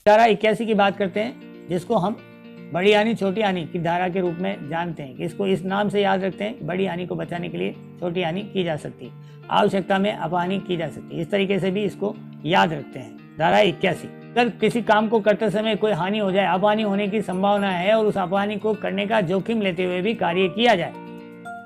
धारा 81 की बात करते हैं, जिसको हम बड़ी हानि छोटी हानि की धारा के रूप में जानते हैं कि इसको इस नाम से याद रखते हैं। बड़ी हानि को बचाने के लिए छोटी हानि की जा सकती है, आवश्यकता में अपहानि की जा सकती है। इस तरीके से भी इसको याद रखते हैं। धारा 81, अगर किसी काम को करते समय कोई हानि हो जाए, अपहानि होने की संभावना है और उस अपहानि को करने का जोखिम लेते हुए भी कार्य किया जाए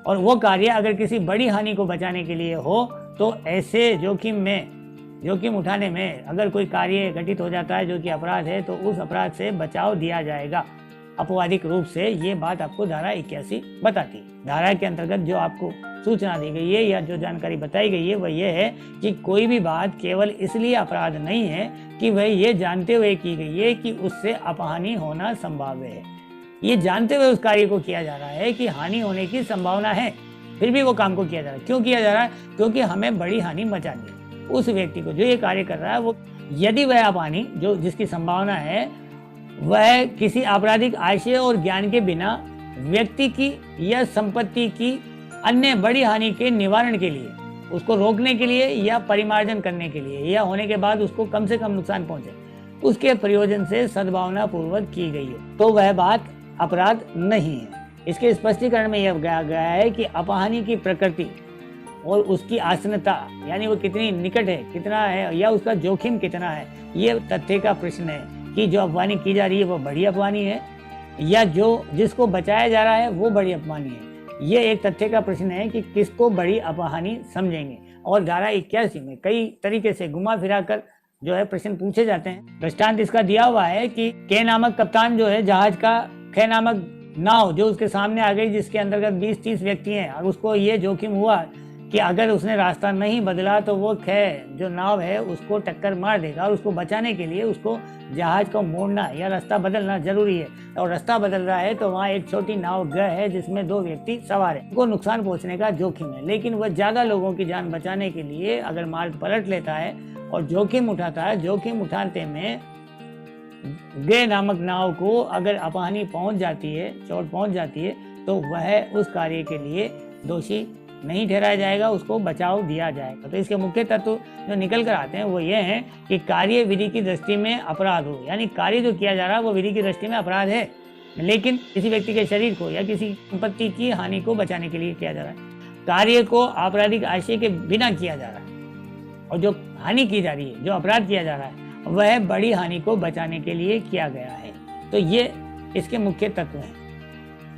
और वो कार्य अगर किसी बड़ी हानि को बचाने के लिए हो, तो ऐसे जोखिम उठाने में अगर कोई कार्य घटित हो जाता है जो कि अपराध है, तो उस अपराध से बचाव दिया जाएगा अपवादिक रूप से। ये बात आपको धारा 81 बताती है। धारा के अंतर्गत जो आपको सूचना दी गई है या जो जानकारी बताई गई है वह यह है कि कोई भी बात केवल इसलिए अपराध नहीं है कि वह ये जानते हुए की गई है कि उससे अपहानि होना संभाव्य है। ये जानते हुए उस कार्य को किया जा रहा है कि हानि होने की संभावना है, फिर भी वो काम को किया जा रहा है। क्यों किया जा रहा है? क्योंकि हमें बड़ी हानि बचानी है। उस व्यक्ति को जो ये कार्य कर रहा है, वो यदि वह अपहानि जो जिसकी संभावना है वह किसी आपराधिक आशय और ज्ञान के बिना व्यक्ति की या संपत्ति की अन्य बड़ी हानि के निवारण के लिए, उसको रोकने के लिए या परिमार्जन करने के लिए या होने के बाद उसको कम से कम नुकसान पहुंचे, उसके प्रयोजन से सद्भावना पूर्वक की गई हो, तो वह बात अपराध नहीं है। इसके स्पष्टीकरण में यह कहा गया है कि अपहानि की प्रकृति और उसकी आसन्नता, यानी वो कितनी निकट है, कितना है, या उसका जोखिम कितना है, ये तथ्य का प्रश्न है कि जो अपहानि की जा रही है वो बड़ी अपहानि है या जो जिसको बचाया जा रहा है वो बड़ी अपहानि है। ये एक तथ्य का प्रश्न है कि किसको बड़ी अपहानि समझेंगे। और धारा 81 में कई तरीके से घुमा फिरा कर जो है प्रश्न पूछे जाते हैं। दृष्टांत इसका दिया हुआ है कि के नामक कप्तान जो है जहाज का, खे नामक नाव जो उसके सामने आ गई, जिसके अंतर्गत 20-30 व्यक्ति हैं, और उसको ये जोखिम हुआ कि अगर उसने रास्ता नहीं बदला तो वो खे जो नाव है उसको टक्कर मार देगा, और उसको बचाने के लिए उसको जहाज को मोड़ना या रास्ता बदलना जरूरी है। और रास्ता बदल रहा है तो वहाँ एक छोटी नाव ग्रह है जिसमें 2 व्यक्ति सवार हैं, उनको नुकसान पहुँचने का जोखिम है। लेकिन वह ज़्यादा लोगों की जान बचाने के लिए अगर मार्ग पलट लेता है और जोखिम उठाता है, जोखिम उठाते में ग्रह नामक नाव को अगर अपहानि पहुँच जाती है, चोट पहुँच जाती है, तो वह उस कार्य के लिए दोषी नहीं ठहराया जाएगा, उसको बचाव दिया जाएगा। तो इसके मुख्य तत्व जो निकल कर आते हैं वो ये हैं कि कार्य विधि की दृष्टि में अपराध हो, यानी कार्य जो किया जा रहा है वो विधि की दृष्टि में अपराध है, लेकिन किसी व्यक्ति के शरीर को या किसी संपत्ति की हानि को बचाने के लिए किया जा रहा है। कार्य को आपराधिक आशय के बिना किया जा रहा है और जो हानि की जा रही है, जो अपराध किया जा रहा है, वह बड़ी हानि को बचाने के लिए किया गया है। तो ये इसके मुख्य तत्व हैं।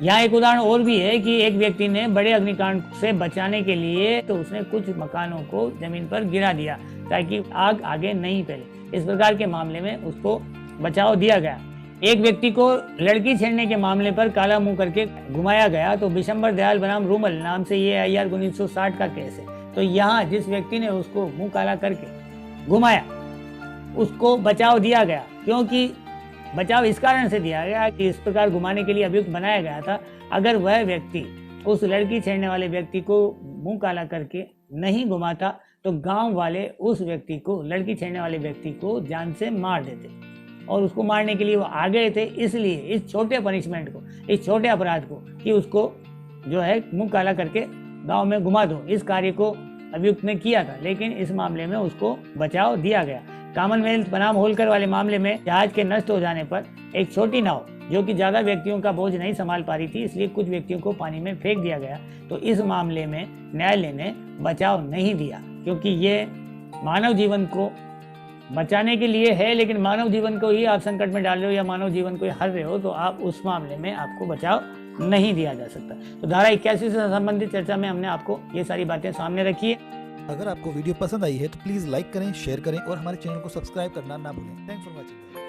यहाँ एक उदाहरण और भी है कि एक व्यक्ति ने बड़े अग्निकांड से बचाने के लिए तो उसने कुछ मकानों को जमीन पर गिरा दिया ताकि आग आगे नहीं फैले। इस प्रकार के मामले में उसको बचाव दिया गया। एक व्यक्ति को लड़की छेड़ने के मामले पर काला मुंह करके घुमाया गया, तो बिशंबर दयाल बनाम रूमल नाम से ये IR 1960 का केस है। तो यहाँ जिस व्यक्ति ने उसको मुंह काला करके घुमाया उसको बचाव दिया गया, क्योंकि बचाव इस कारण से दिया गया कि इस प्रकार घुमाने के लिए अभियुक्त बनाया गया था। अगर वह व्यक्ति उस लड़की छेड़ने वाले व्यक्ति को मुंह काला करके नहीं घुमाता तो गांव वाले उस व्यक्ति को, लड़की छेड़ने वाले व्यक्ति को जान से मार देते, और उसको मारने के लिए वो आ गए थे। इसलिए इस छोटे पनिशमेंट को, इस छोटे अपराध को कि उसको जो है मुंह काला करके गाँव में घुमा दो, इस कार्य को अभियुक्त ने किया था, लेकिन इस मामले में उसको बचाव दिया गया। कॉमनवेल्थ बनाम होलकर वाले मामले में जहाज के नष्ट हो जाने पर एक छोटी नाव जो कि ज्यादा व्यक्तियों का बोझ नहीं संभाल पा रही थी, इसलिए कुछ व्यक्तियों को पानी में फेंक दिया गया। तो इस मामले में न्यायालय ने बचाव नहीं दिया, क्योंकि ये मानव जीवन को बचाने के लिए है, लेकिन मानव जीवन को ही आप संकट में डाल रहे हो या मानव जीवन को हर रहे हो, तो आप उस मामले में आपको बचाव नहीं दिया जा सकता। तो धारा 81 से संबंधित चर्चा में हमने आपको ये सारी बातें सामने रखी है। अगर आपको वीडियो पसंद आई है तो प्लीज़ लाइक करें, शेयर करें और हमारे चैनल को सब्सक्राइब करना ना भूलें। Thanks for watching.